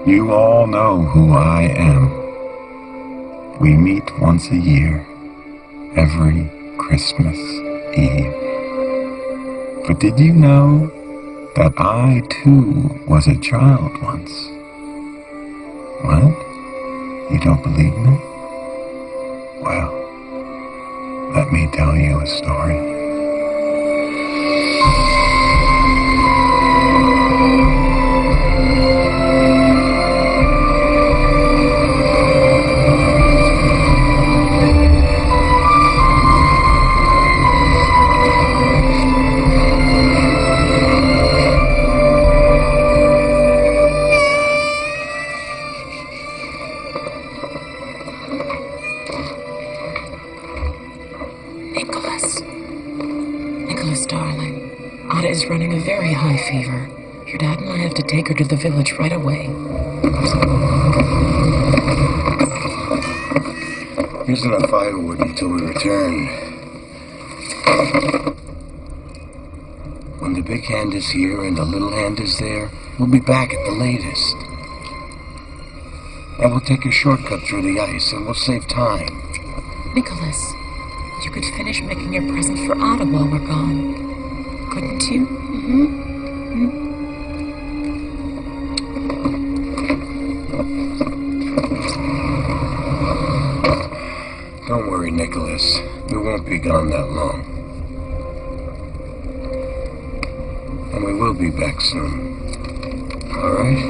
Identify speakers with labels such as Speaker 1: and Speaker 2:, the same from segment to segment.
Speaker 1: You all know who I am. We meet once a year, every Christmas Eve. But did you know that I too was a child once? What? You don't believe me? Well, let me tell you a story.
Speaker 2: Darling, Ada is running a very high fever. Your dad and I have to take her to the village right away.
Speaker 3: Here's enough firewood until we return. When the big hand is here and the little hand is there, we'll be back at the latest. And we'll take a shortcut through the ice and we'll save time.
Speaker 2: Nicholas, you could finish making your present for Ada while we're gone. Couldn't you?
Speaker 3: Don't worry, Nicholas. We won't be gone that long. And we will be back soon. All right?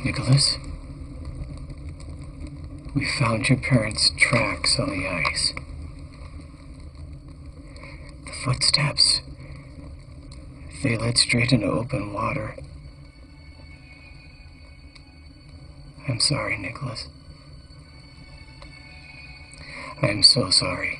Speaker 4: Nicholas, we found your parents' tracks on the ice. The footsteps, they led straight into open water. I'm sorry, Nicholas. I am so sorry.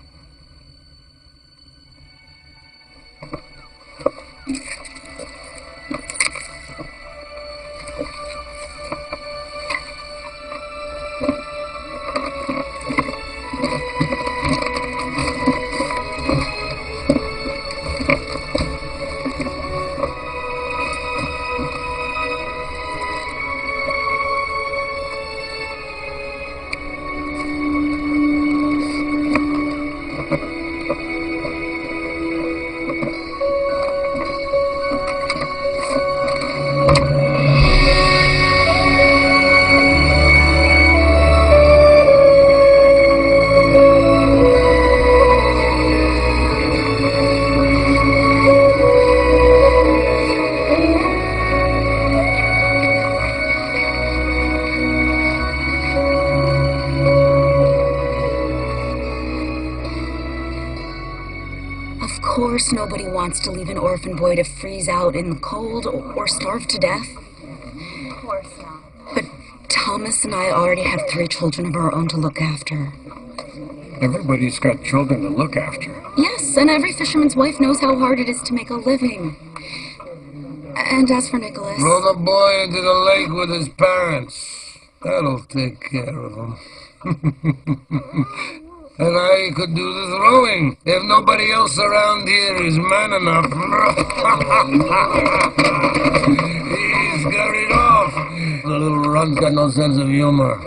Speaker 2: Of course nobody wants to leave an orphan boy to freeze out in the cold or starve to death.
Speaker 5: Of course not.
Speaker 2: But Thomas and I already have 3 children of our own to look after.
Speaker 3: Everybody's got children to look after.
Speaker 2: Yes, and every fisherman's wife knows how hard it is to make a living.
Speaker 5: And as for Nicholas,
Speaker 3: Throw the boy into the lake with his parents. That'll take care of him. And I could do the throwing if nobody else around here is man enough. He's got it off. The little runt's got no sense of humor.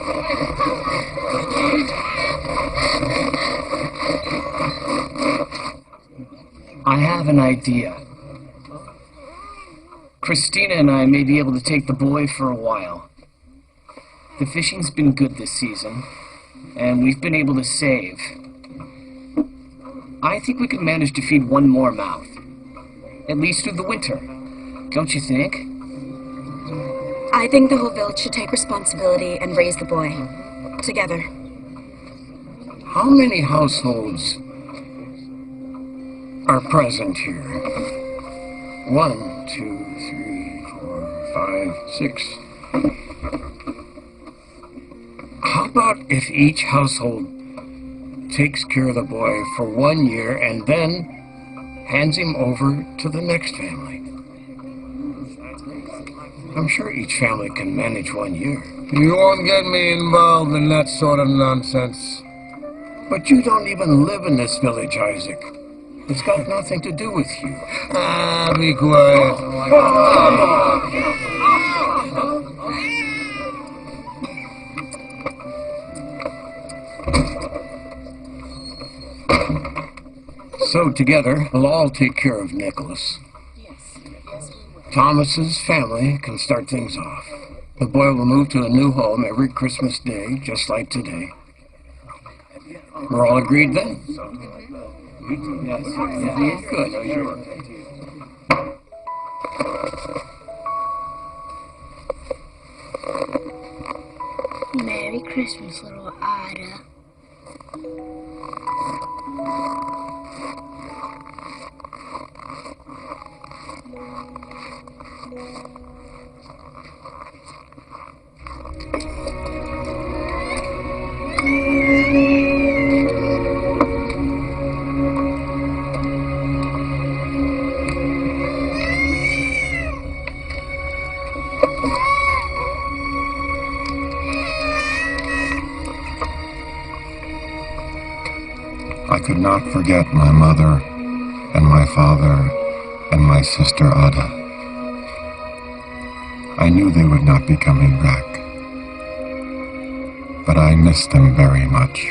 Speaker 4: I have an idea. Christina and I may be able to take the boy for a while. The fishing's been good this season, and we've been able to save. I think we could manage to feed one more mouth, at least through the winter. Don't you think?
Speaker 5: I think the whole village should take responsibility and raise the boy. Together.
Speaker 3: How many households are present here? 1, 2, 3, 4, 5, 6. How about if each household takes care of the boy for 1 year and then hands him over to the next family? I'm sure each family can manage 1 year. You won't get me involved in that sort of nonsense. But you don't even live in this village, Isaac. It's got nothing to do with you. Ah, be quiet. So together, we'll all take care of Nicholas. Thomas's family can start things off. The boy will move to a new home every Christmas Day, just like today. We're all agreed then? Yes. Good.
Speaker 6: Merry Christmas, little Ada.
Speaker 1: I could not forget my mother and my father and my sister Ada. I knew they would not be coming back, but I missed them very much.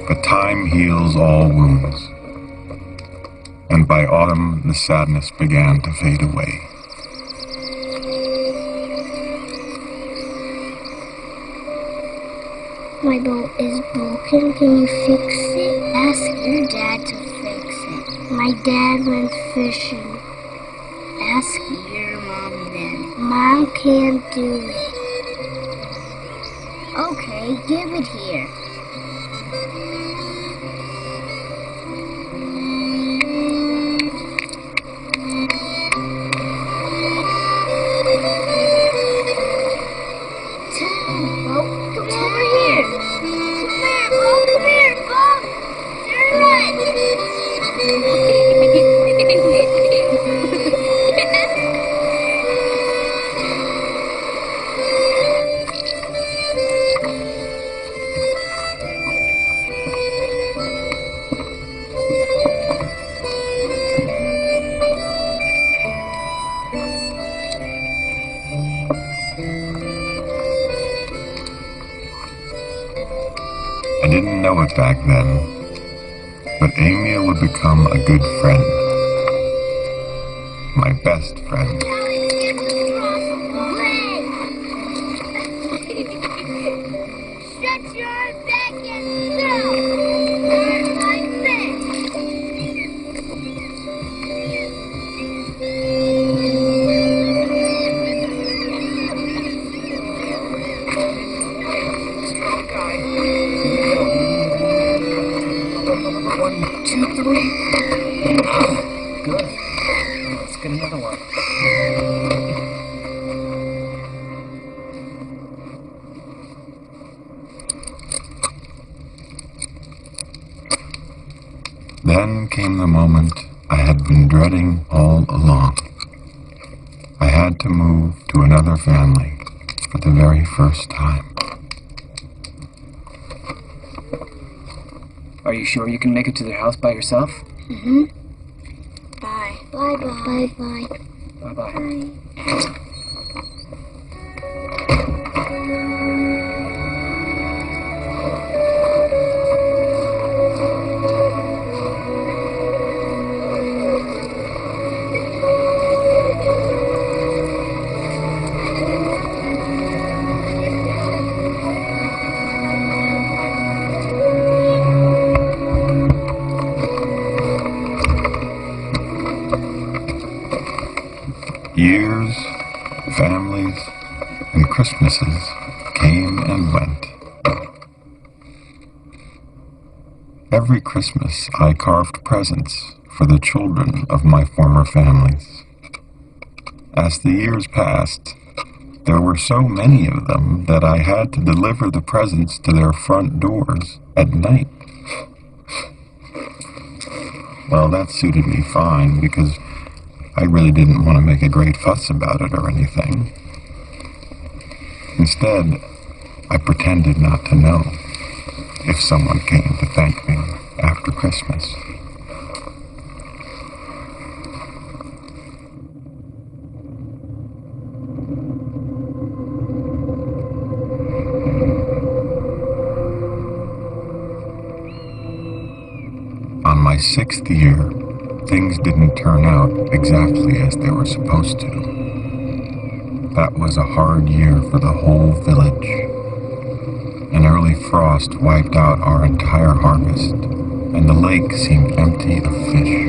Speaker 1: But time heals all wounds, and by autumn the sadness began to fade away.
Speaker 6: My boat is broken. Can you fix it? Ask your dad to fix it. My dad went fishing. Ask your mom then. Mom can't do it. Okay, give it here.
Speaker 1: I didn't know it back then, But Amy would become a good friend. My best friend.
Speaker 6: Shut your back and go! Not like this!
Speaker 4: Strong guy. One, two, three. Good. Let's get another one.
Speaker 1: Then came the moment I had been dreading all along. I had to move to another family for the very first time.
Speaker 4: Are you sure you can make it to their house by yourself?
Speaker 5: Mm-hmm. Bye.
Speaker 6: Bye-bye. Bye-bye.
Speaker 4: Bye-bye.
Speaker 6: Bye.
Speaker 1: Years, families, and Christmases came and went. Every Christmas I carved presents for the children of my former families. As the years passed, there were so many of them that I had to deliver the presents to their front doors at night. Well, that suited me fine because I really didn't want to make a great fuss about it or anything. Instead, I pretended not to know if someone came to thank me after Christmas. On my 6th year, things didn't turn out exactly as they were supposed to. That was a hard year for the whole village. An early frost wiped out our entire harvest, and the lake seemed empty of fish.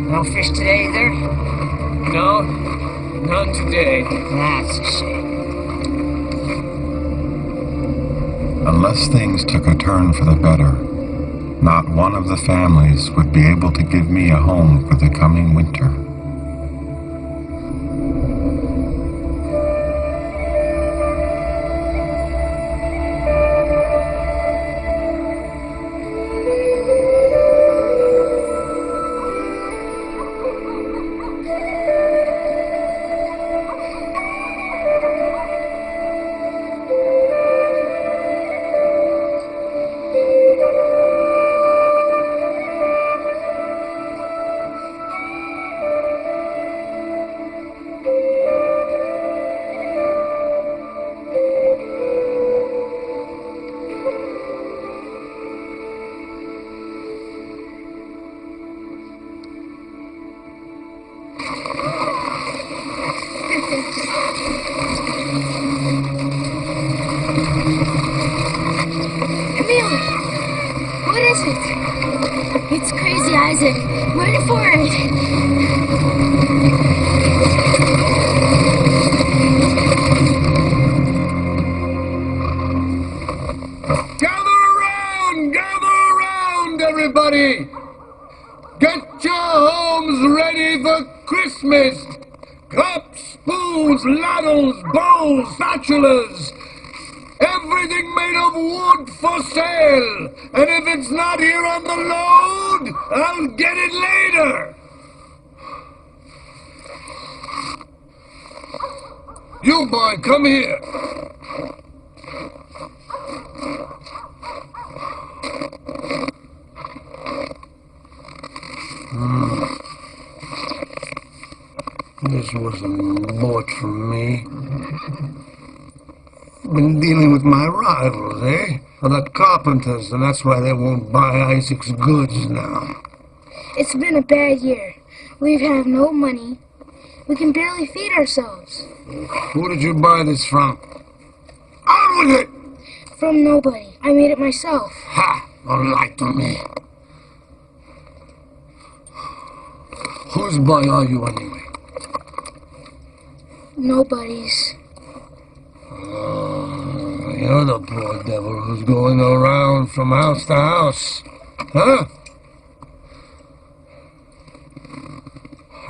Speaker 4: No fish today either? No? None today. That's a shame.
Speaker 1: Unless things took a turn for the better, not one of the families would be able to give me a home for the coming winter.
Speaker 6: Emil! What is it? It's Crazy Isaac. Run for it!
Speaker 3: Gather around, everybody! Get your homes ready for Christmas! Cups, spoons, ladles, bowls, spatulas, everything made of wood for sale! And if it's not here on the load, I'll get it later! You boy, come here. This wasn't bought from me. Been dealing with my rivals, eh? Well, the carpenters, and that's why they won't buy Isaac's goods now.
Speaker 6: It's been a bad year. We've had no money. We can barely feed ourselves.
Speaker 3: Who did you buy this from? On with it!
Speaker 6: From nobody. I made it myself.
Speaker 3: Ha! Don't lie to me. Whose boy are you anyway?
Speaker 6: Nobody's.
Speaker 3: You're the poor devil who's going around from house to house. Huh?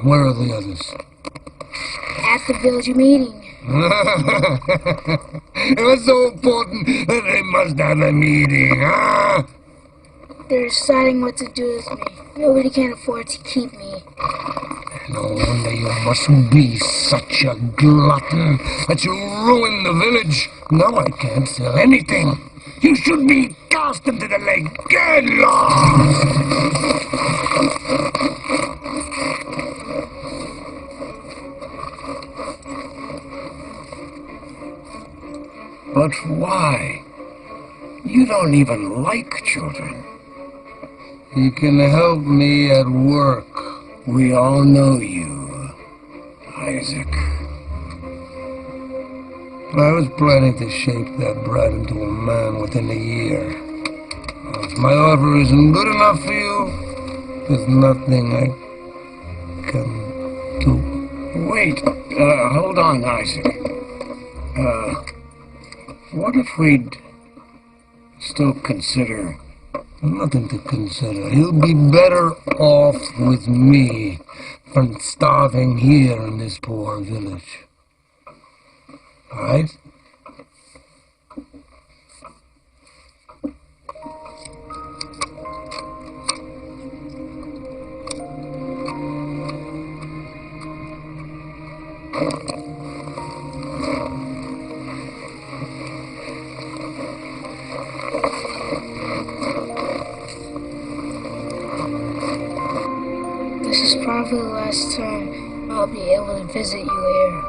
Speaker 3: Where are the others?
Speaker 6: At the village meeting.
Speaker 3: It was so important that they must have a meeting, huh?
Speaker 6: They're deciding what to do with me. Nobody can afford to keep me.
Speaker 3: No wonder you must be such a glutton that you ruin the village. Now I can't sell anything. You should be cast into the lake. Get lost! But why? You don't even like children. You can help me at work. We all know you, Isaac. I was planning to shape that brat into a man within a year. If my offer isn't good enough for you, there's nothing I can do. Wait, hold on, Isaac. What if we'd still consider... Nothing to consider. You'll be better off with me than starving here in this poor village. All right?
Speaker 6: This is probably the last time I'll be able to visit you here.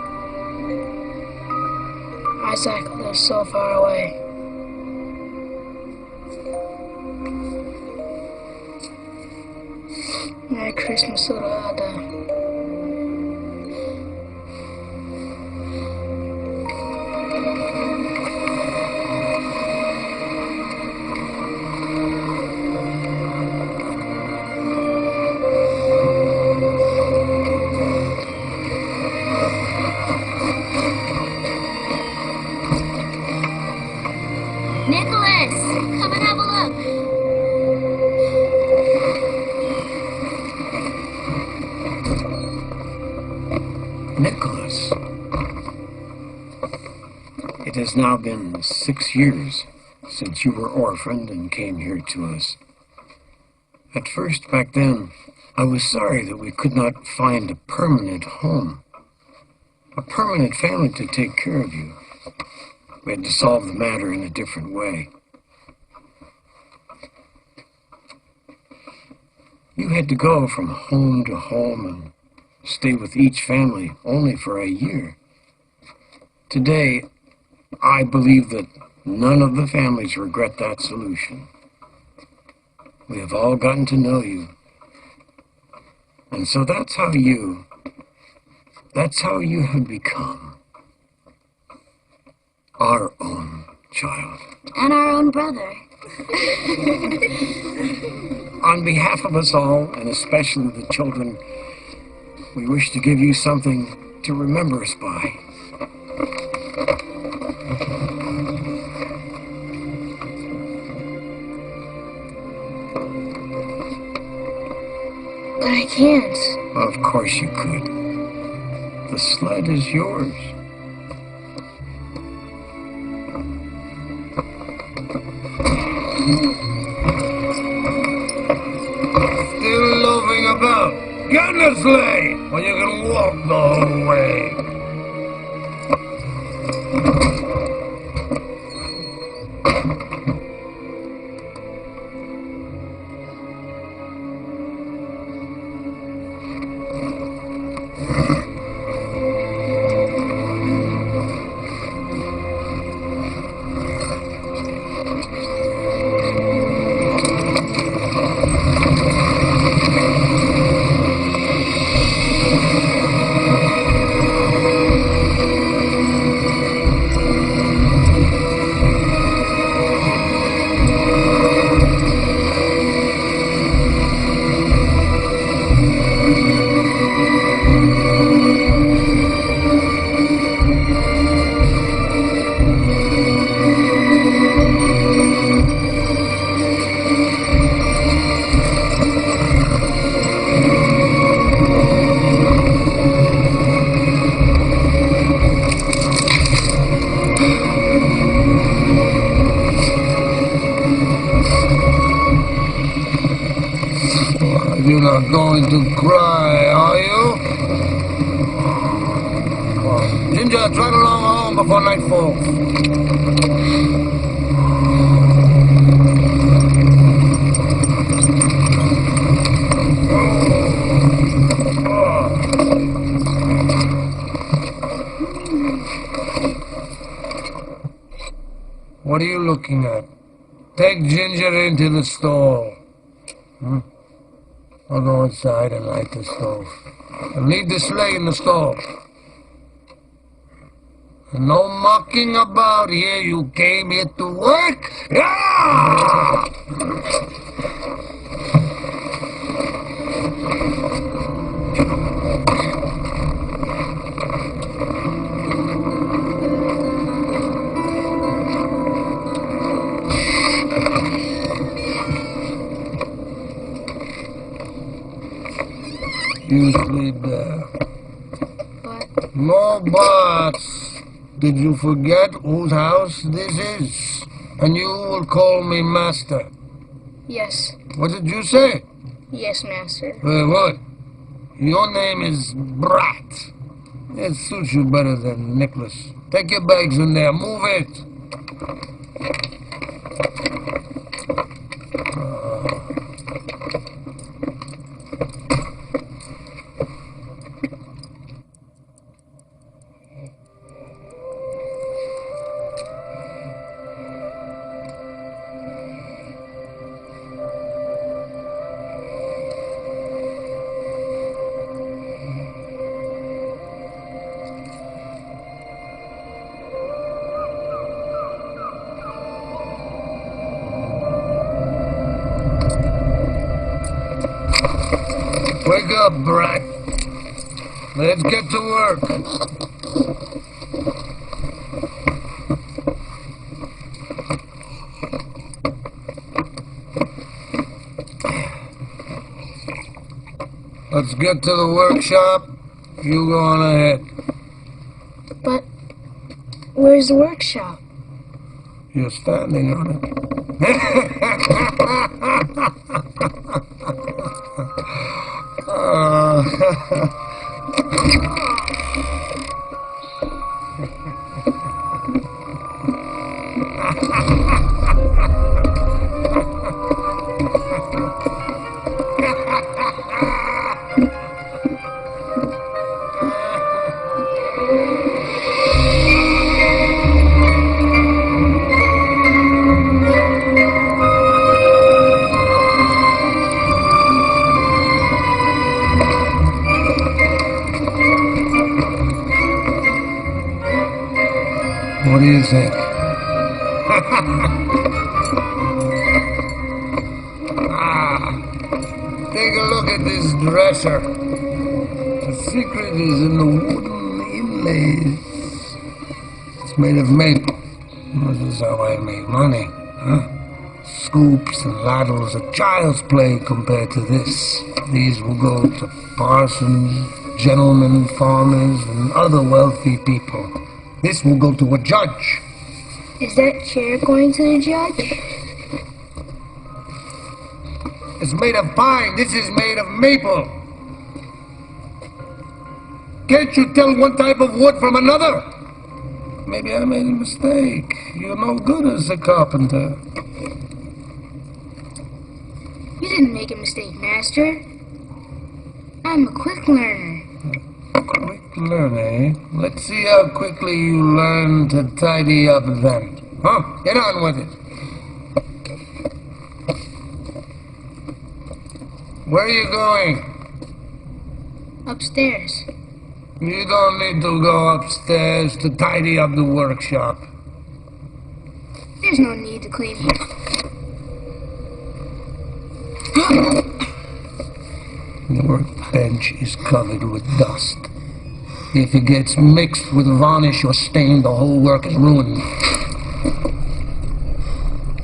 Speaker 6: Isaac lives so far away. Merry Christmas, little Ada.
Speaker 5: Nicholas, come and have a look.
Speaker 3: Nicholas. It has now been 6 years since you were orphaned and came here to us. At first, back then, I was sorry that we could not find a permanent home, a permanent family to take care of you. We had to solve the matter in a different way. You had to go from home to home and stay with each family only for a year. Today, I believe that none of the families regret that solution. We have all gotten to know you. And so that's how you have become our own child.
Speaker 5: And our own brother.
Speaker 3: On behalf of us all, and especially the children, we wish to give you something to remember us by.
Speaker 6: But I can't.
Speaker 3: Of course you could. The sled is yours. Still loafing about. Get in the sleigh, or you can walk the whole way. You're not going to cry, are you? Ginger, trot along home before nightfall. What are you looking at? Take Ginger into the stall. I'll go inside and light the stove. And leave the sleigh in the stall. And no mucking about here. You came here to work. Yeah! You sleep there.
Speaker 6: But
Speaker 3: No buts. Did you forget whose house this is? And you will call me master.
Speaker 6: yes,
Speaker 3: What did you say?
Speaker 6: yes, master.
Speaker 3: What? Your name is Brat. It suits you better than Nicholas. Take your bags in there. Move it. Wake up, Brat. Let's get to work. Let's get to the workshop. You go on ahead.
Speaker 6: But where's the workshop?
Speaker 3: You're standing on it. What do you think? Take a look at this dresser. The secret is in the wooden inlays. It's made of maple. This is how I make money, huh? Scoops and ladles are child's play compared to this. These will go to parsons, gentlemen, farmers, and other wealthy people. This will go to a judge.
Speaker 6: Is that chair going to the judge?
Speaker 3: It's made of pine. This is made of maple. Can't you tell one type of wood from another? Maybe I made a mistake. You're no good as a carpenter.
Speaker 6: You didn't make a mistake, master. I'm a quick learner.
Speaker 3: Quick learner, eh? Let's see how quickly you learn to tidy up then. Huh? Get on with it. Where are you going?
Speaker 6: Upstairs.
Speaker 3: You don't need to go upstairs to tidy up the workshop.
Speaker 6: There's no need to clean it.
Speaker 3: The workbench is covered with dust. If it gets mixed with varnish or stain, the whole work is ruined.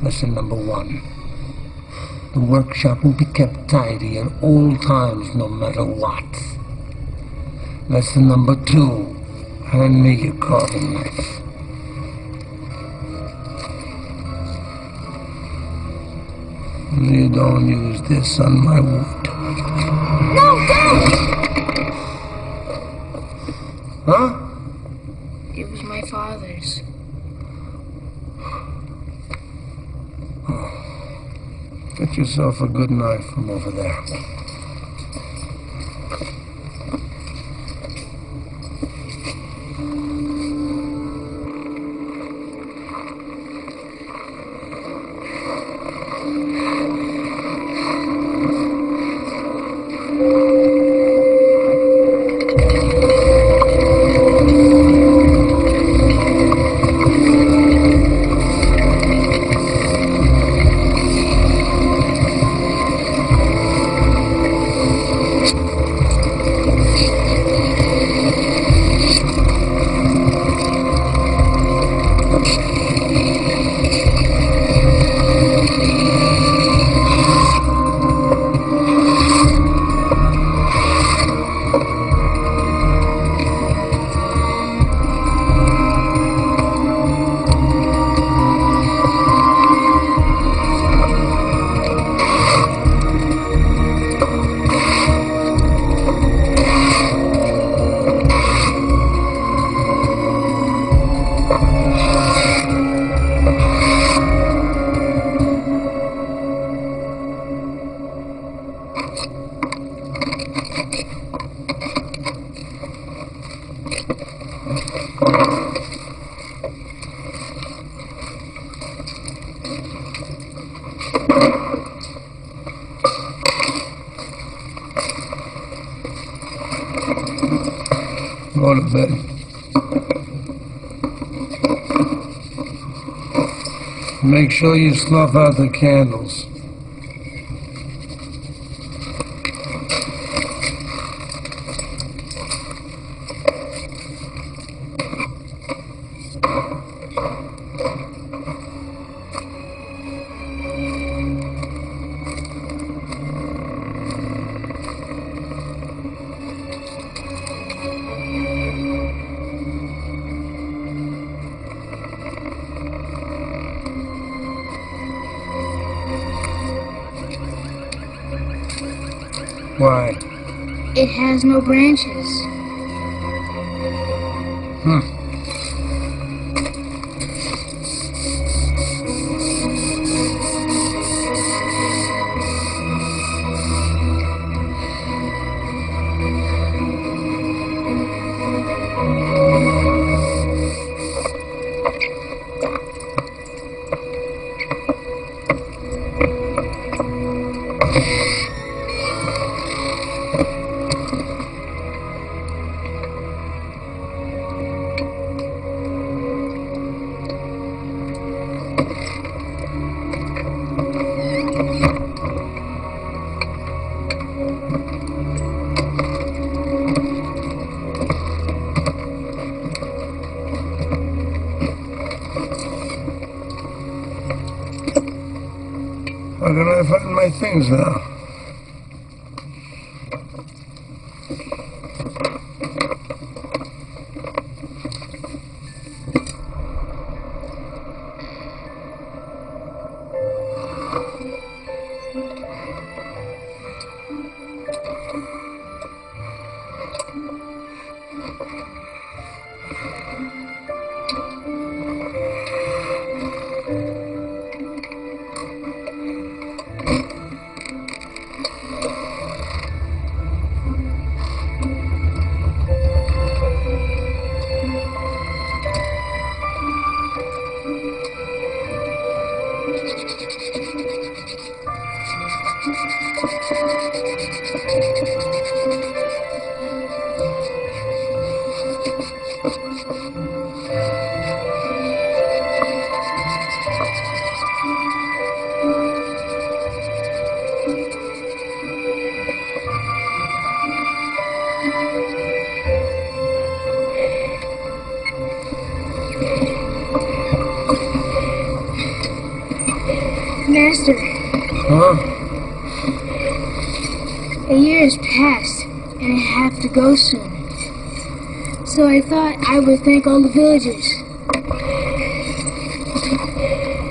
Speaker 3: Lesson number 1. The workshop will be kept tidy at all times, no matter what. Lesson number 2. Hand me your carving knife. You don't use this on my wood.
Speaker 5: No, don't!
Speaker 3: Huh?
Speaker 6: It was my father's.
Speaker 3: Get yourself a good knife from over there. Go to bed. Make sure you snuff out the candles. Why?
Speaker 6: It has no branches. How can I find my things now? Master,
Speaker 3: Huh?
Speaker 6: a year has passed, and I have to go soon. So I thought I would thank all the villagers.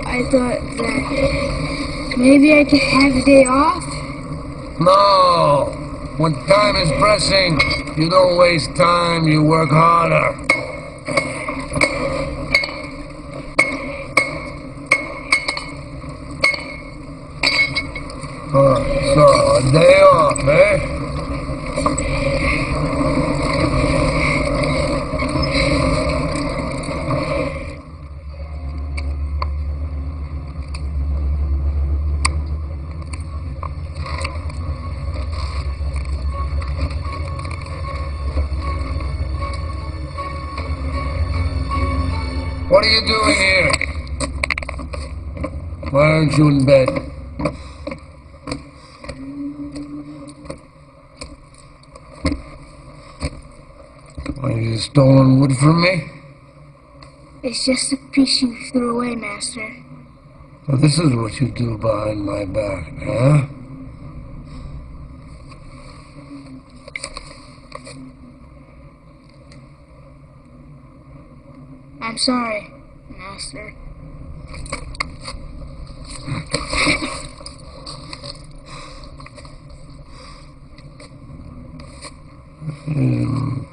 Speaker 6: I thought that maybe I could have a day off.
Speaker 3: No! When time is pressing, you don't waste time, you work harder. So, a day off, eh? What are you doing here? Why aren't you in bed? Why, you stolen wood from me?
Speaker 6: It's just a piece you threw away, Master.
Speaker 3: So this is what you do behind my back, huh?
Speaker 6: I'm sorry, Master.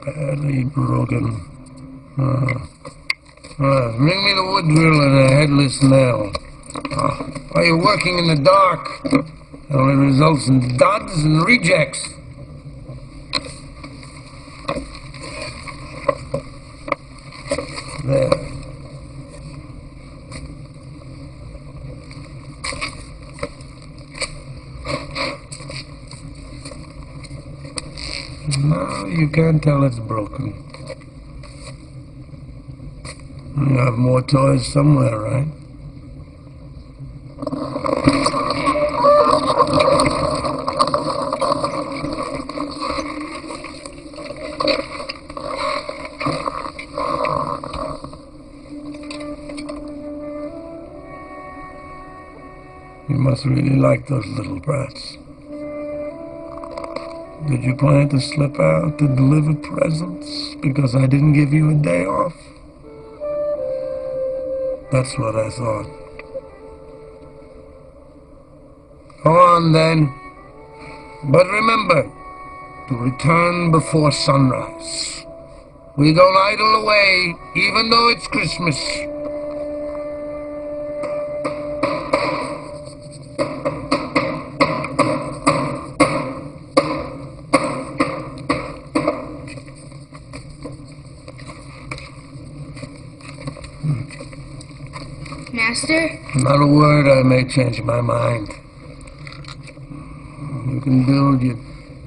Speaker 3: Badly broken. Bring me the wood drill and a headless nail. Why are you working in the dark? It only results in duds and rejects. There. No, you can't tell it's broken. You have more toys somewhere, right? You must really like those little brats. Did you plan to slip out to deliver presents because I didn't give you a day off? That's what I thought. Go on then. But remember to return before sunrise. We don't idle away, even though it's Christmas.
Speaker 6: Master?
Speaker 3: Not a word, I may change my mind. You can build your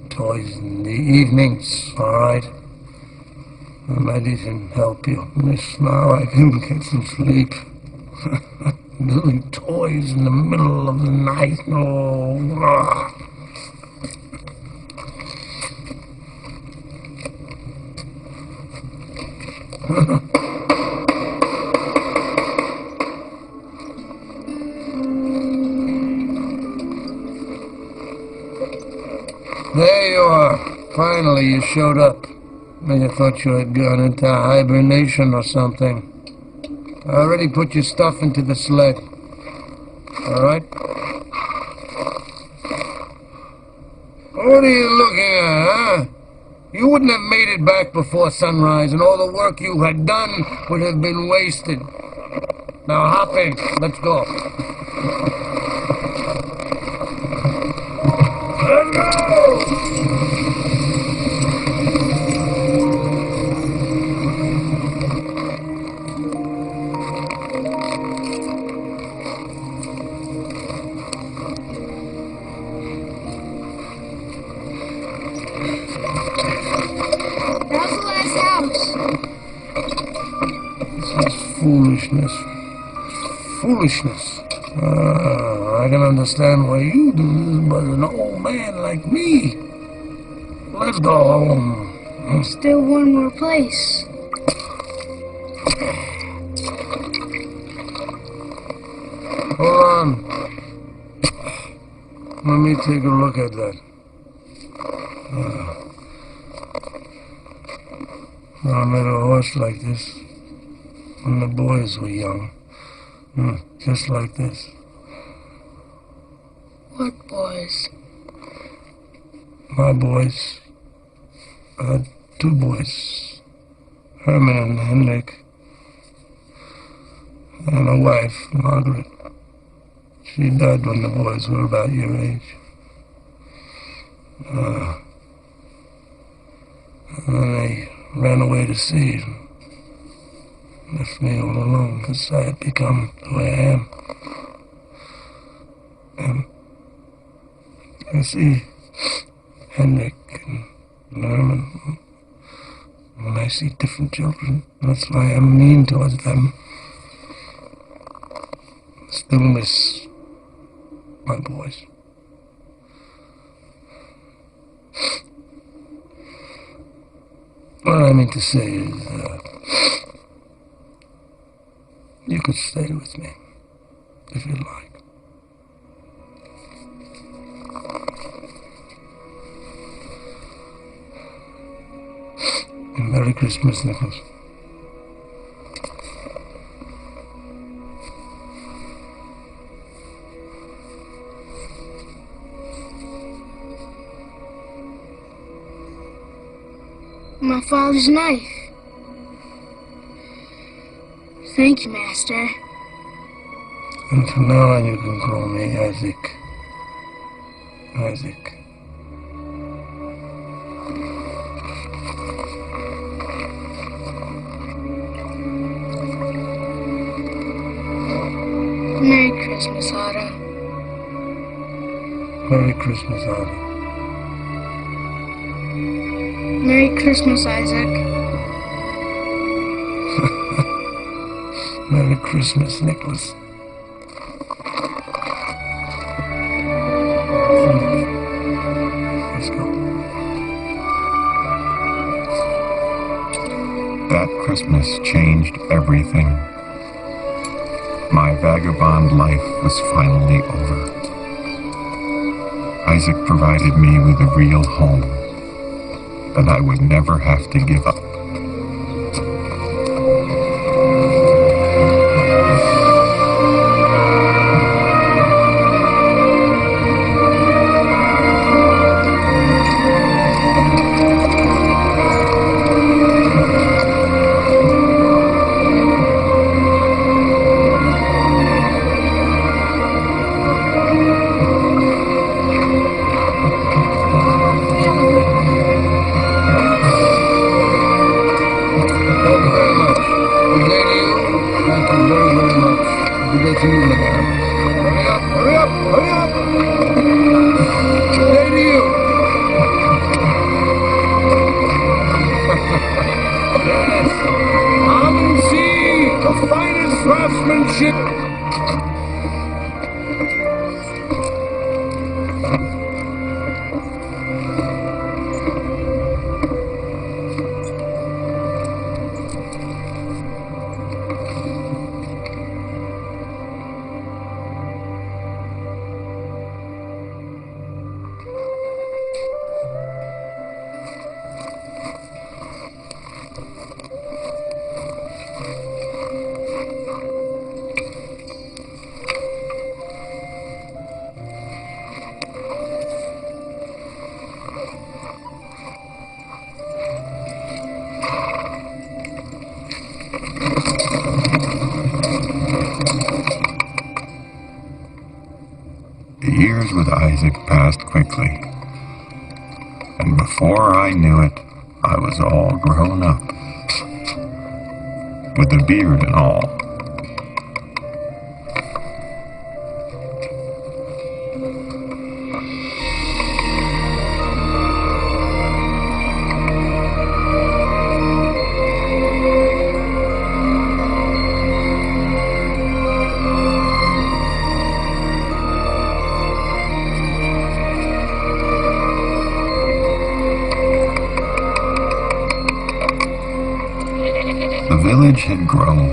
Speaker 3: toys in the evenings, all right? I might even help you. Miss, now I can get some sleep. Building toys in the middle of the night. Oh, There you are. Finally, you showed up. I thought you had gone into hibernation or something. I already put your stuff into the sled. All right? What are you looking at, huh? You wouldn't have made it back before sunrise, and all the work you had done would have been wasted. Now hop in. Let's go. Let's go!
Speaker 6: That was the last house.
Speaker 3: This is foolishness. Foolishness. I can understand why you do this, but an old man like me. Let's go home.
Speaker 6: Still one more place.
Speaker 3: Hold on. Let me take a look at that. I met a horse like this when the boys were young. Just like this.
Speaker 6: What boys?
Speaker 3: My boys, two boys, Herman and Henrik, and a wife, Margaret. She died when the boys were about your age. And then they ran away to sea and left me all alone because I had become who I am. And I see Henrik and Herman, and I see different children. That's why I'm mean towards them. Still miss my boys. What I mean to say is, you could stay with me, if you'd like. And Merry Christmas, Nicholas.
Speaker 6: My father's knife. Thank you, Master.
Speaker 3: And from now on you can call me Isaac. Isaac.
Speaker 6: Merry Christmas, Otto.
Speaker 3: Merry Christmas, Otto.
Speaker 6: Merry Christmas, Isaac.
Speaker 3: Merry Christmas, Nicholas. Let's go.
Speaker 1: That Christmas changed everything. My vagabond life was finally over. Isaac provided me with a real home that I would never have to give up. The years with Isaac passed quickly, and before I knew it, I was all grown up, with a beard and all. The village had grown.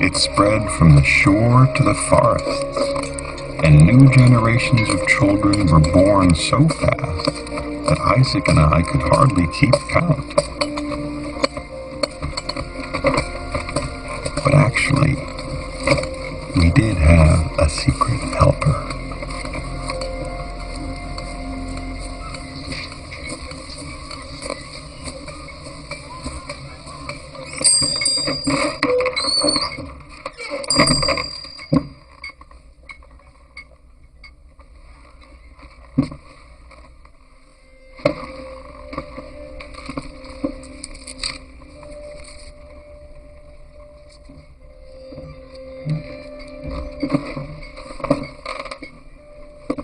Speaker 1: It spread from the shore to the forests, and new generations of children were born so fast that Isaac and I could hardly keep count. But actually, we did have a secret helper.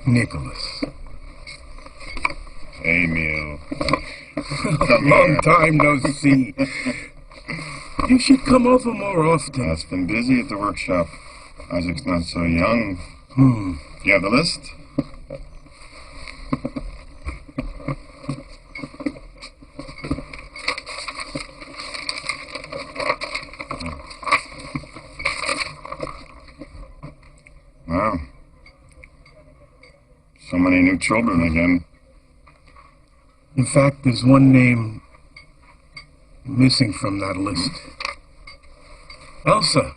Speaker 3: Nicholas.
Speaker 1: Emil.
Speaker 3: Long time no see. You should come over more often.
Speaker 1: It's been busy at the workshop. Isaac's not so young. You have the list? Wow. So many new children again.
Speaker 3: In fact, there's one name missing from that list. Elsa.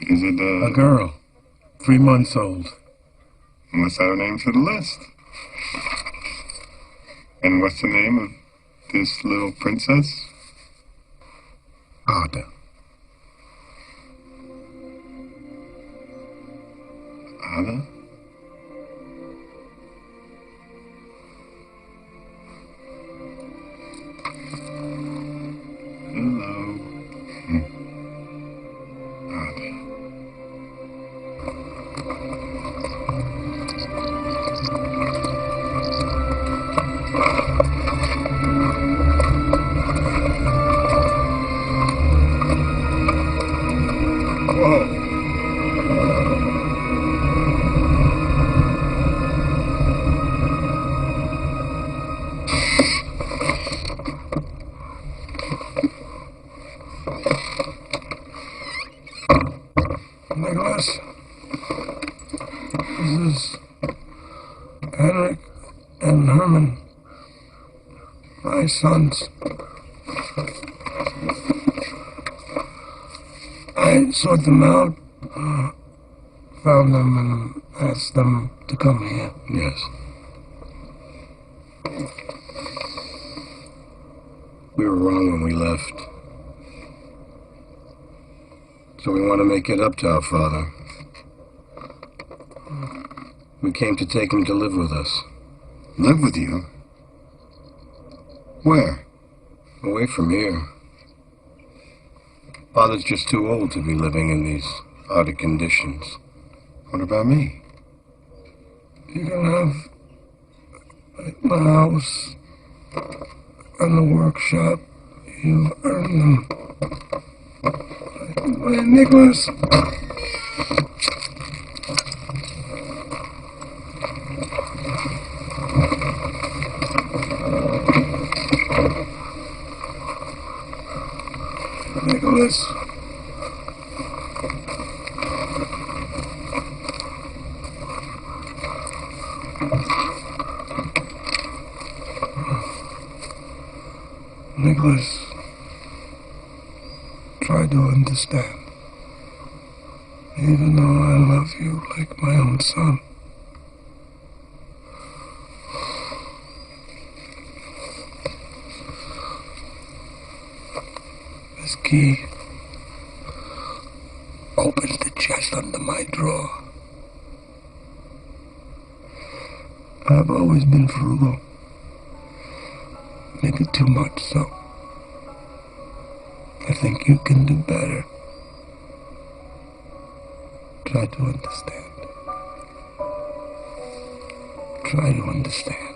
Speaker 1: Is it,
Speaker 3: A girl. 3 months old.
Speaker 1: Let's add her name to the list. And what's the name of this little princess?
Speaker 3: Ada.
Speaker 1: Ada? Hello. Ada. Whoa.
Speaker 3: Nicholas, this is Henrik and Herman, my sons. I sought them out, found them, and asked them to come here.
Speaker 1: Yes.
Speaker 3: We were wrong when we left. So we want to make it up to our father. We came to take him to live with us.
Speaker 1: Live with you? Where?
Speaker 3: Away from here. Father's just too old to be living in these odd conditions.
Speaker 1: What about me?
Speaker 3: You can have my house and the workshop. You earned them. Nicholas. Nicholas. Nicholas, try to understand. Even though I love you like my own son. This key opens the chest under my drawer. I've always been frugal. Maybe too much so. I think you can do better. Try to understand. Try to understand.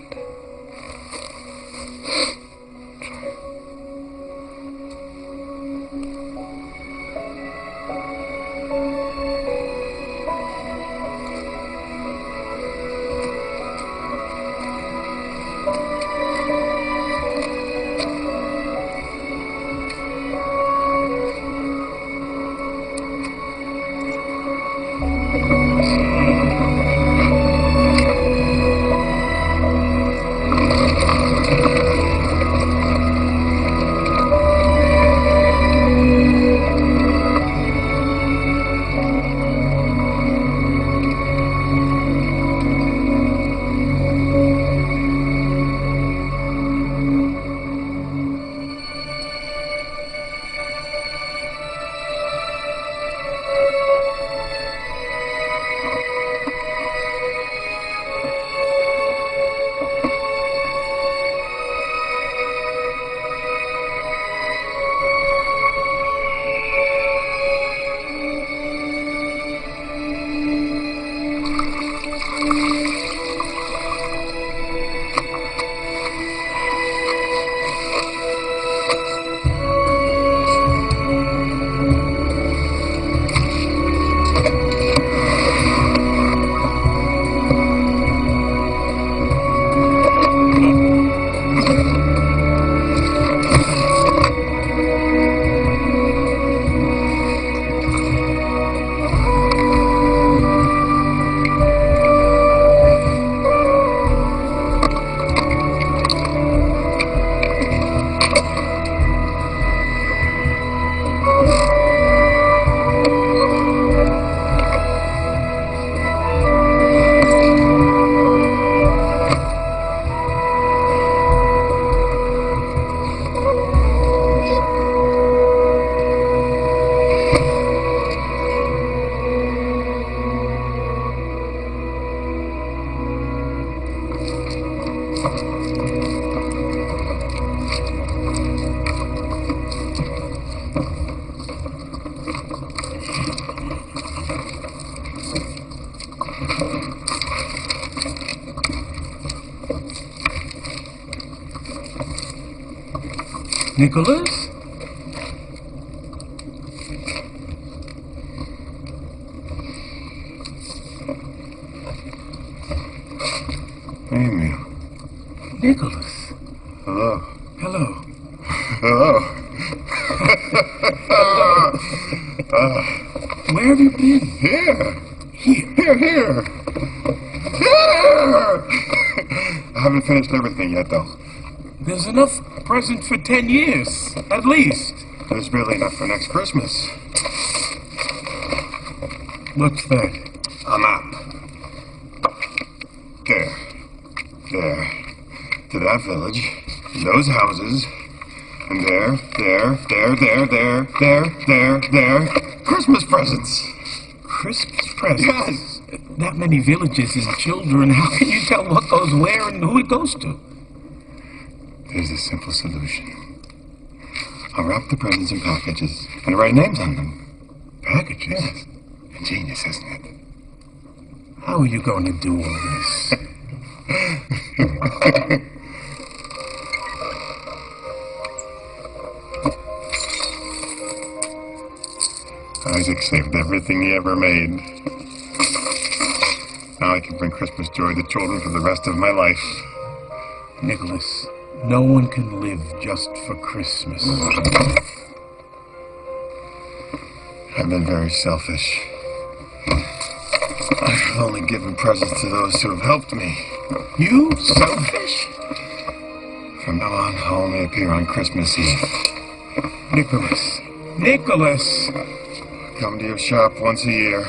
Speaker 3: Nicholas?
Speaker 1: Amy.
Speaker 3: Nicholas.
Speaker 1: Hello.
Speaker 3: Hello.
Speaker 1: Hello.
Speaker 3: Where have you been?
Speaker 1: Here.
Speaker 3: Here.
Speaker 1: Here. I haven't finished everything yet, though.
Speaker 3: There's enough present for 10 years, at least.
Speaker 1: There's barely enough for next Christmas.
Speaker 3: What's that?
Speaker 1: A map. There. There. To that village. Those houses. And there. Christmas presents.
Speaker 3: Christmas presents?
Speaker 1: Yes.
Speaker 3: That many villages and children, how can you tell what goes where and who it goes to?
Speaker 1: There's a simple solution. I'll wrap the presents in packages and write names on them.
Speaker 3: Packages?
Speaker 1: Yes. Ingenious, isn't it?
Speaker 3: How are you going to do all this?
Speaker 1: Isaac saved everything he ever made. Now I can bring Christmas joy to children for the rest of my life.
Speaker 3: Nicholas, no one can live just for Christmas.
Speaker 1: I've been very selfish. I've only given presents to those who have helped me.
Speaker 3: You? Selfish?
Speaker 1: From now on, I'll only appear on Christmas Eve.
Speaker 3: Nicholas. Nicholas!
Speaker 1: Come to your shop once a year.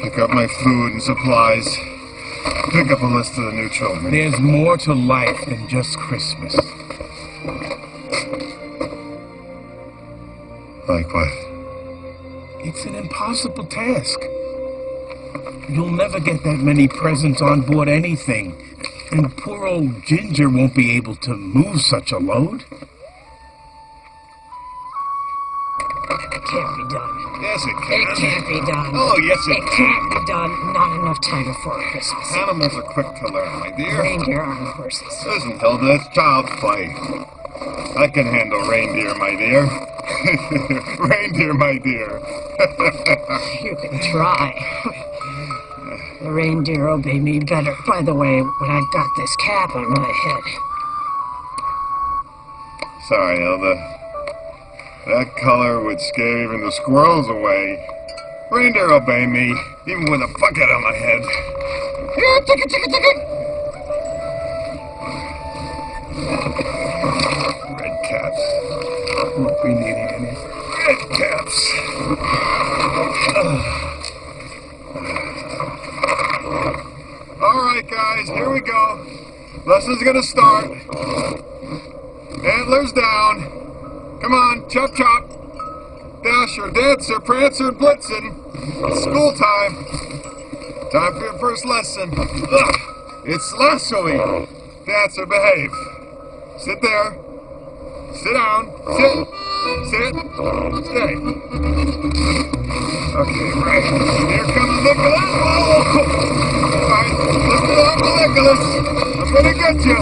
Speaker 1: Pick up my food and supplies. Pick up a list of the new children.
Speaker 3: There's more to life than just Christmas.
Speaker 1: Like what?
Speaker 3: It's an impossible task. You'll never get that many presents on board anything. And poor old Ginger won't be able to move such a load.
Speaker 2: It can't be done.
Speaker 1: Yes, it can.
Speaker 2: It can't be done.
Speaker 1: Oh, yes,
Speaker 2: It can't be done. Not enough time before Christmas.
Speaker 1: Animals are quick to learn, my dear.
Speaker 2: Reindeer aren't horses.
Speaker 1: Listen, Hilda, it's child's play. I can handle reindeer, my dear. Reindeer, my dear.
Speaker 2: You can try. The reindeer obey me better. By the way, when I've got this cap on my head.
Speaker 1: Sorry, Hilda. That color would scare even the squirrels away. Reindeer obey me, even with a bucket on my head. Here, ticket, ticket, ticket! Red caps.
Speaker 3: Won't be needing any.
Speaker 1: Red caps. All right, guys, here we go. Lesson's gonna start. Antlers down. Come on, chop chop. Dasher, Dancer, Prancer, Blitzen. It's school time. Time for your first lesson. Ugh, it's lassoing. Dancer, behave. Sit there. Sit down. Sit. Sit. Stay. Okay, right. Here comes Nicholas. Whoa. All right, listen up to Nicholas. I'm gonna get you.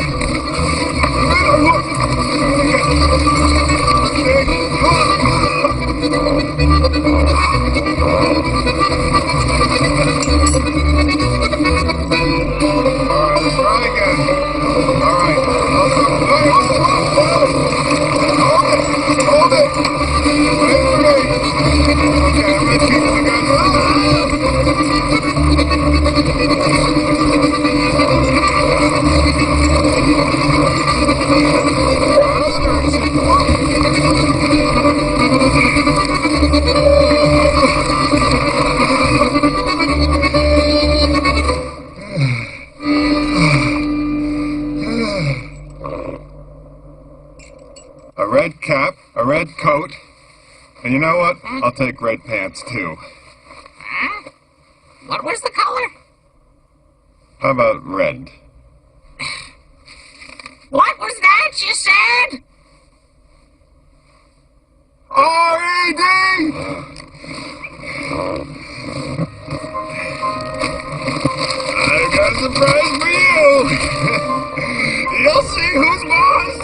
Speaker 1: I'm gonna get you. Stay. Come on. And you know what? I'll take red pants, too.
Speaker 2: Huh? What was the color?
Speaker 1: How about red?
Speaker 2: What was that you said?
Speaker 1: R.E.D.! I got a surprise for you! You'll see who's boss!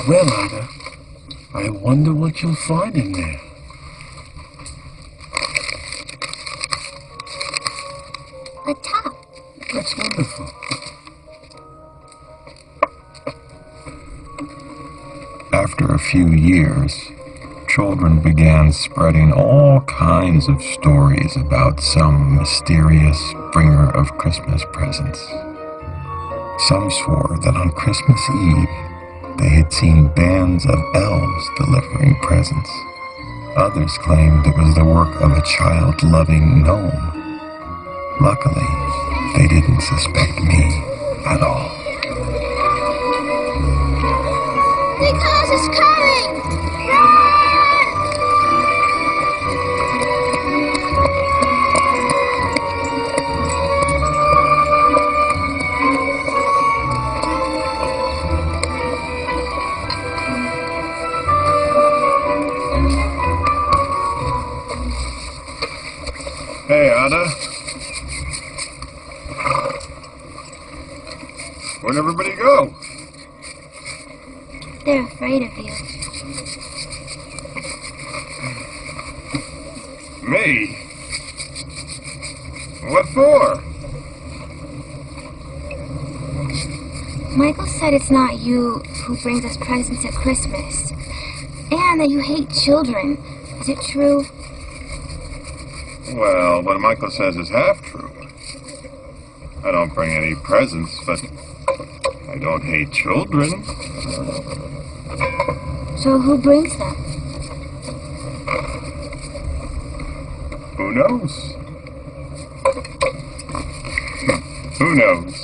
Speaker 3: Well, Ada, I wonder what you'll find in there.
Speaker 6: A top.
Speaker 3: That's wonderful.
Speaker 1: After a few years, children began spreading all kinds of stories about some mysterious bringer of Christmas presents. Some swore that on Christmas Eve, they had seen bands of elves delivering presents. Others claimed it was the work of a child-loving gnome. Luckily, they didn't suspect me at all.
Speaker 6: Nicholas is coming! Run!
Speaker 1: Hey, Ada. Where'd everybody go?
Speaker 6: They're afraid of you.
Speaker 1: Me? What for?
Speaker 6: Michael said it's not you who brings us presents at Christmas. And that you hate children. Is it true?
Speaker 1: Well, what Michael says is half true. I don't bring any presents, but I don't hate children.
Speaker 6: So who brings them?
Speaker 1: Who knows? Who knows?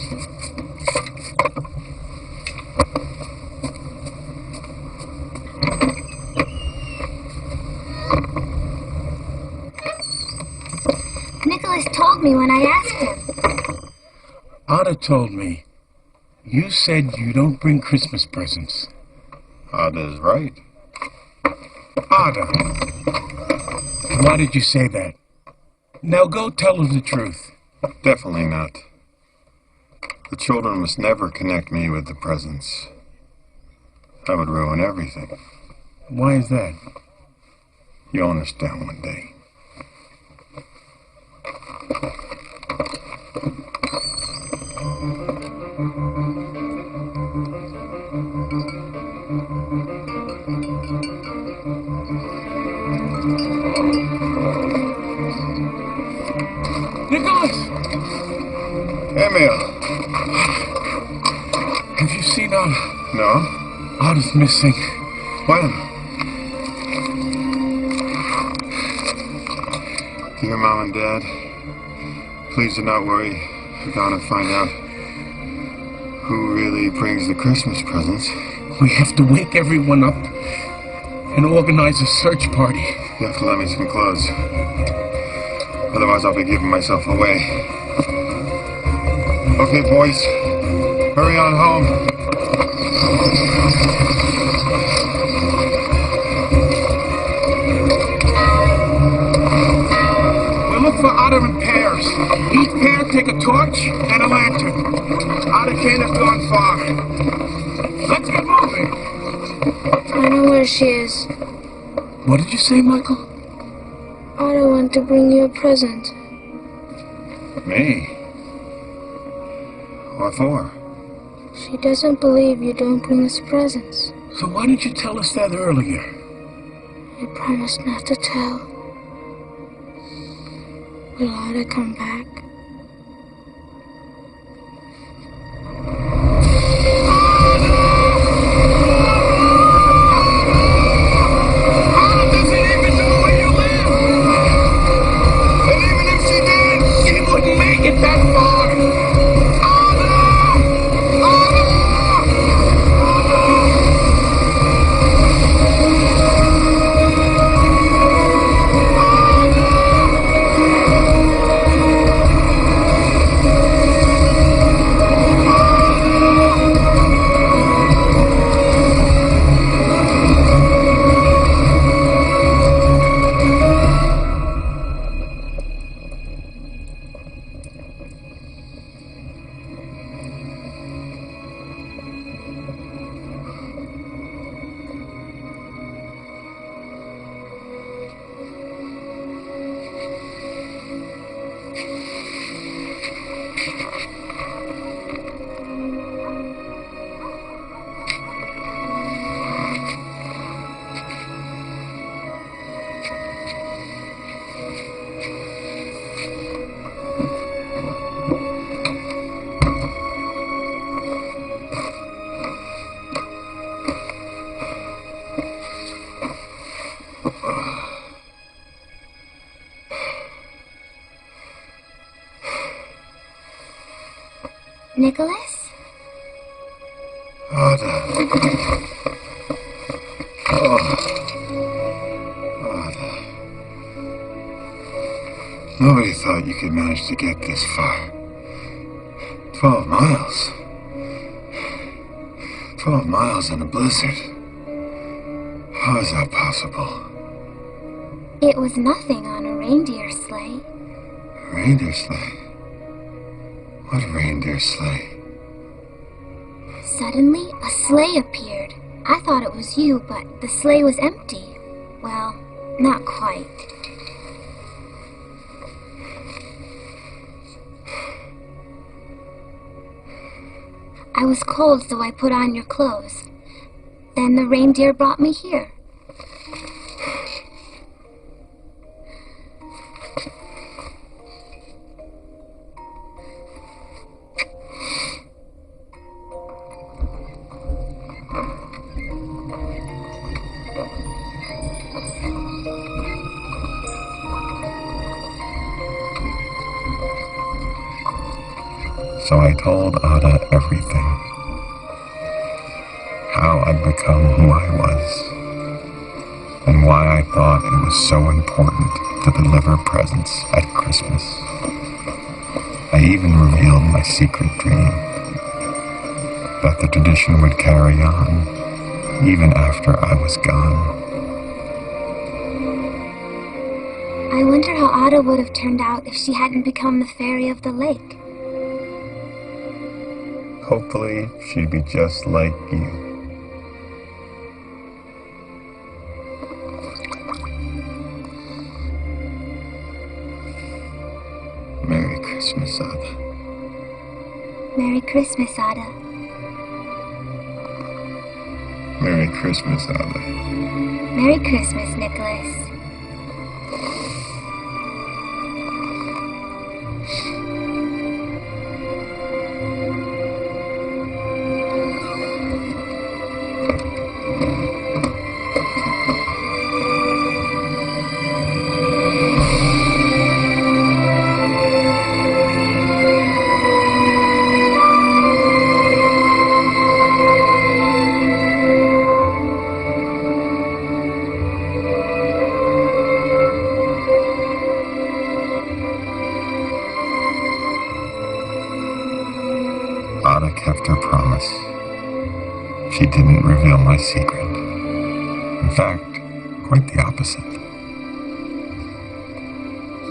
Speaker 6: Nicholas told me when I asked him.
Speaker 3: Ada told me. You said you don't bring Christmas presents.
Speaker 1: Ada's right.
Speaker 3: Ada. Why did you say that? Now go tell her the truth.
Speaker 1: Definitely not. The children must never connect me with the presents. That would ruin everything.
Speaker 3: Why is that?
Speaker 1: You'll understand one day.
Speaker 3: Nicholas!
Speaker 1: Emil!
Speaker 3: Have you seen Ada?
Speaker 1: No?
Speaker 3: Ada's missing.
Speaker 1: When? Dear Mom and Dad, please do not worry. We're going to find out who really brings the Christmas presents.
Speaker 3: We have to wake everyone up and organize a search party.
Speaker 1: You have to let me some clothes. Otherwise, I'll be giving myself away. Okay, boys. Hurry on home.
Speaker 3: We'll look for Ada in pairs. Each pair take a torch and a lantern. Ada can't have gone far. Let's get moving.
Speaker 6: I know where she is.
Speaker 3: What did you say, Michael?
Speaker 6: Ada went to bring you a present.
Speaker 1: Me? What for?
Speaker 6: She doesn't believe you don't bring us presents.
Speaker 3: So why didn't you tell us that earlier?
Speaker 6: I promised not to tell. Will Ada come back? Nicholas?
Speaker 1: Ada. Oh. Ada. Nobody thought you could manage to get this far. 12 miles. 12 miles in a blizzard. How is that possible?
Speaker 6: It was nothing on a reindeer sleigh.
Speaker 1: A reindeer sleigh? What reindeer sleigh?
Speaker 6: Suddenly, a sleigh appeared. I thought it was you, but the sleigh was empty. Well, not quite. I was cold, so I put on your clothes. Then the reindeer brought me here.
Speaker 1: So I told Ada everything. How I'd become who I was. And why I thought it was so important to deliver presents at Christmas. I even revealed my secret dream. That the tradition would carry on, even after I was gone.
Speaker 6: I wonder how Ada would have turned out if she hadn't become the fairy of the lake.
Speaker 1: Hopefully, she'd be just like you. Merry Christmas, Ada.
Speaker 6: Merry Christmas. Christmas, Ada.
Speaker 1: Merry Christmas, Ada.
Speaker 6: Merry Christmas, Nicholas.
Speaker 1: Ada kept her promise. She didn't reveal my secret. In fact, quite the opposite.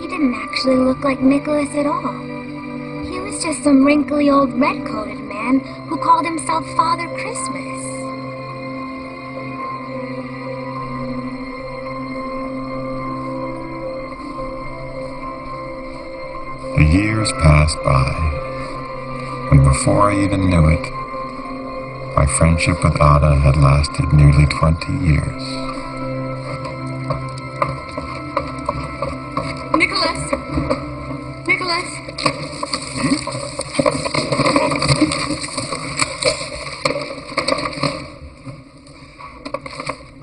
Speaker 6: He didn't actually look like Nicholas at all. He was just some wrinkly old red-coated man who called himself Father Christmas.
Speaker 1: The years passed by, and before I even knew it, my friendship with Ada had lasted nearly 20 years.
Speaker 5: Nicholas! Nicholas!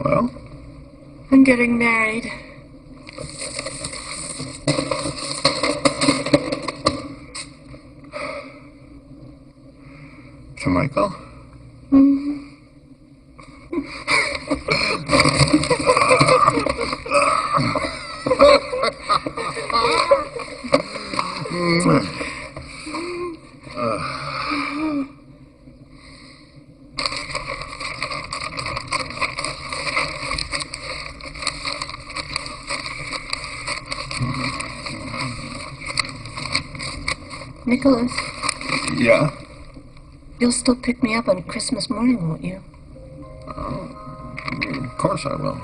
Speaker 1: Well?
Speaker 2: I'm getting married.
Speaker 1: To Michael?
Speaker 2: Nicholas,
Speaker 1: Yeah?
Speaker 2: you'll still pick me up on Christmas morning, won't you?
Speaker 1: Of course I will.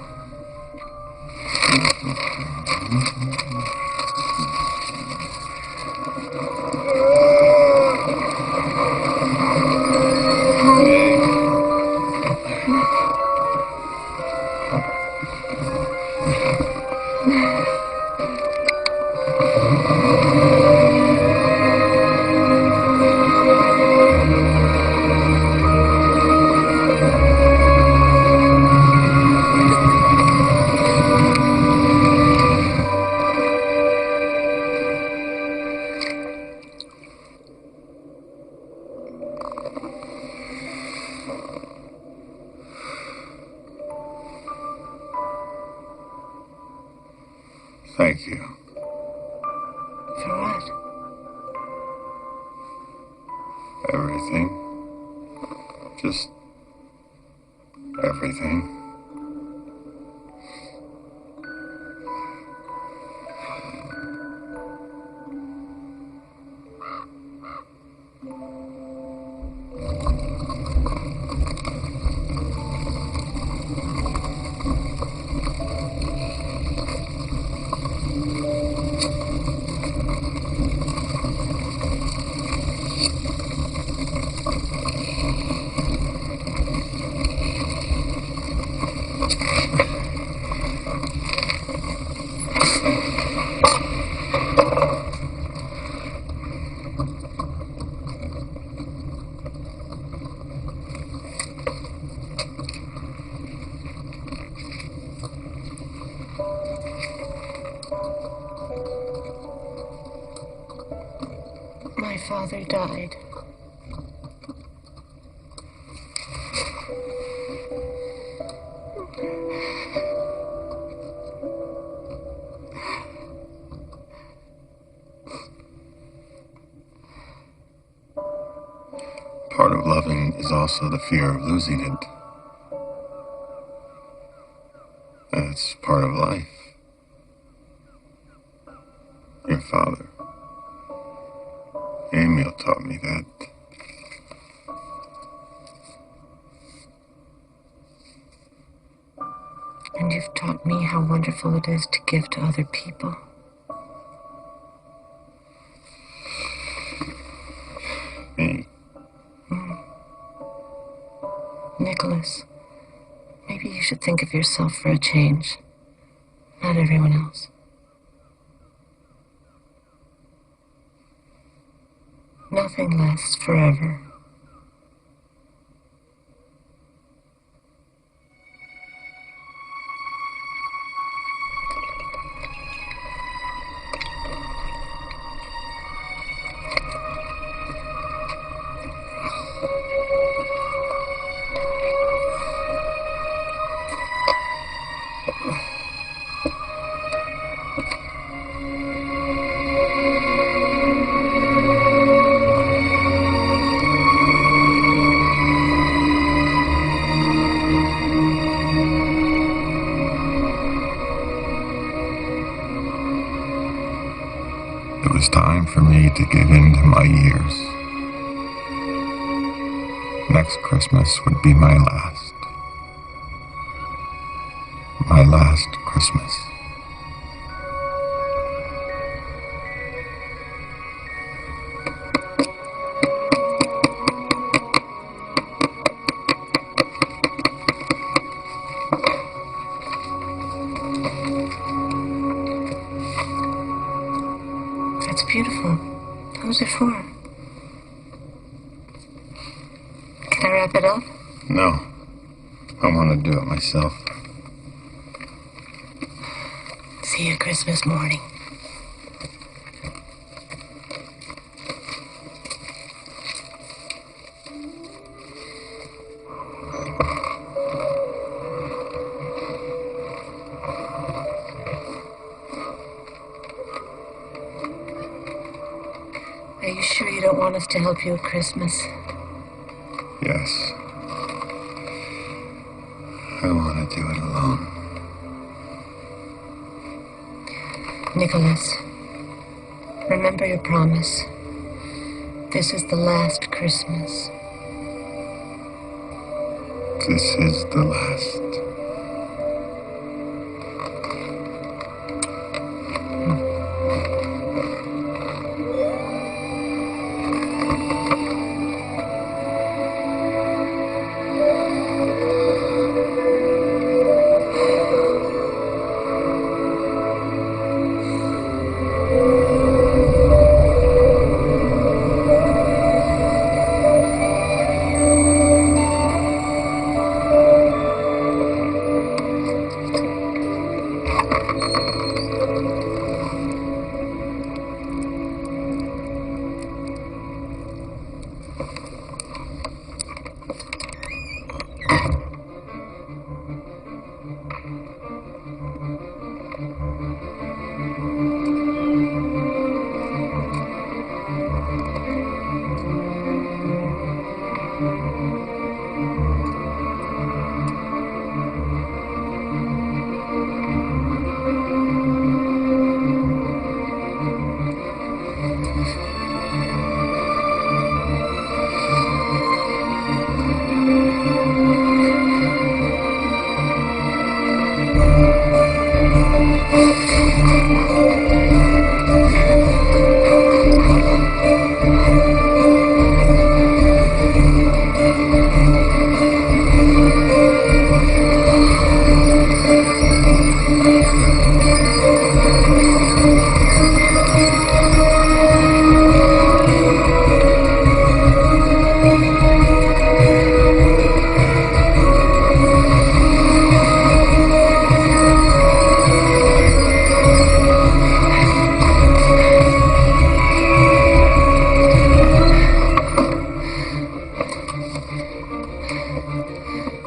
Speaker 1: Thank you.
Speaker 2: For what?
Speaker 1: Everything. Just everything.
Speaker 2: My father died.
Speaker 1: Part of loving is also the fear of losing it. That's part of life. Your father, Emil, taught me that.
Speaker 2: And you've taught me how wonderful it is to give to other people.
Speaker 1: Me?
Speaker 2: Nicholas, maybe you should think of yourself for a change, not everyone else. Nothing lasts forever.
Speaker 1: It was time for me to give in to my years. Next Christmas would be my last. My last Christmas.
Speaker 2: That's beautiful. Who's it for? Can I wrap it up?
Speaker 1: No. I want to do it myself.
Speaker 2: See you Christmas morning. Are you sure you don't want us to help you at Christmas?
Speaker 1: Yes. I want to do it alone.
Speaker 2: Nicholas, remember your promise. This is the last Christmas.
Speaker 1: This is the last.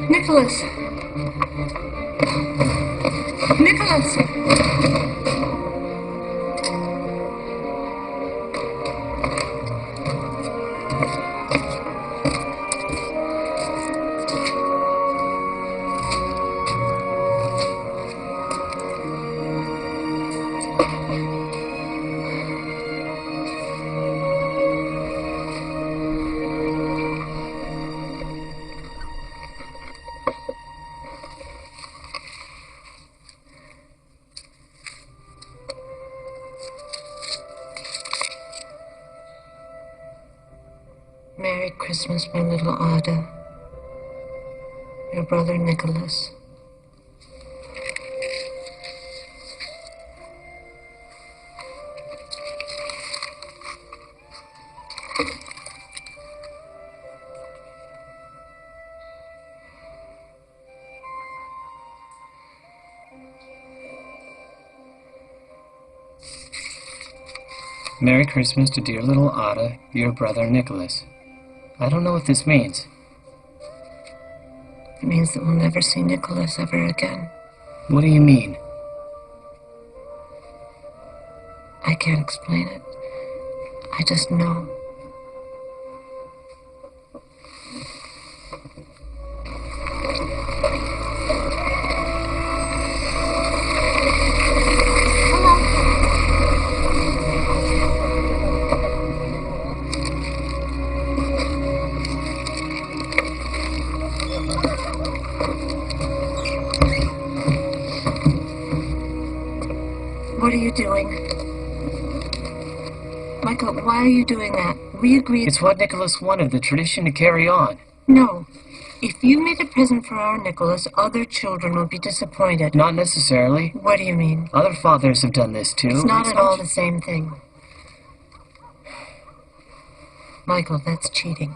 Speaker 2: Nicholas! Nicholas! Merry Christmas, my little Ada. Your brother Nicholas.
Speaker 4: Merry Christmas to dear little Ada, your brother Nicholas. I don't know what this means.
Speaker 2: It means that we'll never see Nicholas ever again.
Speaker 4: What do you mean?
Speaker 2: I can't explain it. I just know. What are you doing? Michael, why are you doing that? We agreed...
Speaker 4: It's what Nicholas wanted, the tradition to carry on.
Speaker 2: No. If you made a present for our Nicholas, other children would be disappointed.
Speaker 4: Not necessarily.
Speaker 2: What do you mean?
Speaker 4: Other fathers have done this too.
Speaker 2: It's not at all the same thing. Michael, that's cheating.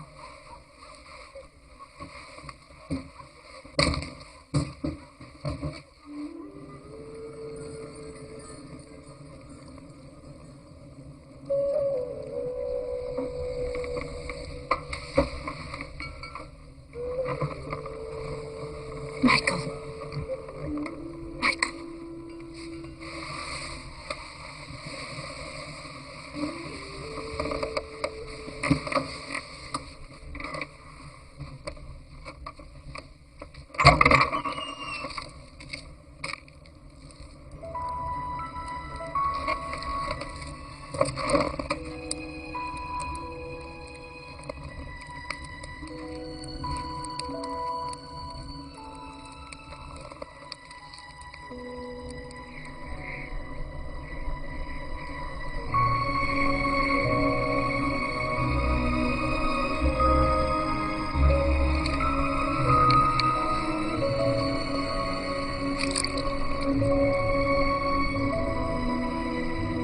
Speaker 2: Michael. Michael.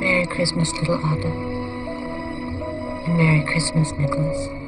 Speaker 2: Merry Christmas, little Ada. And Merry Christmas, Nicholas.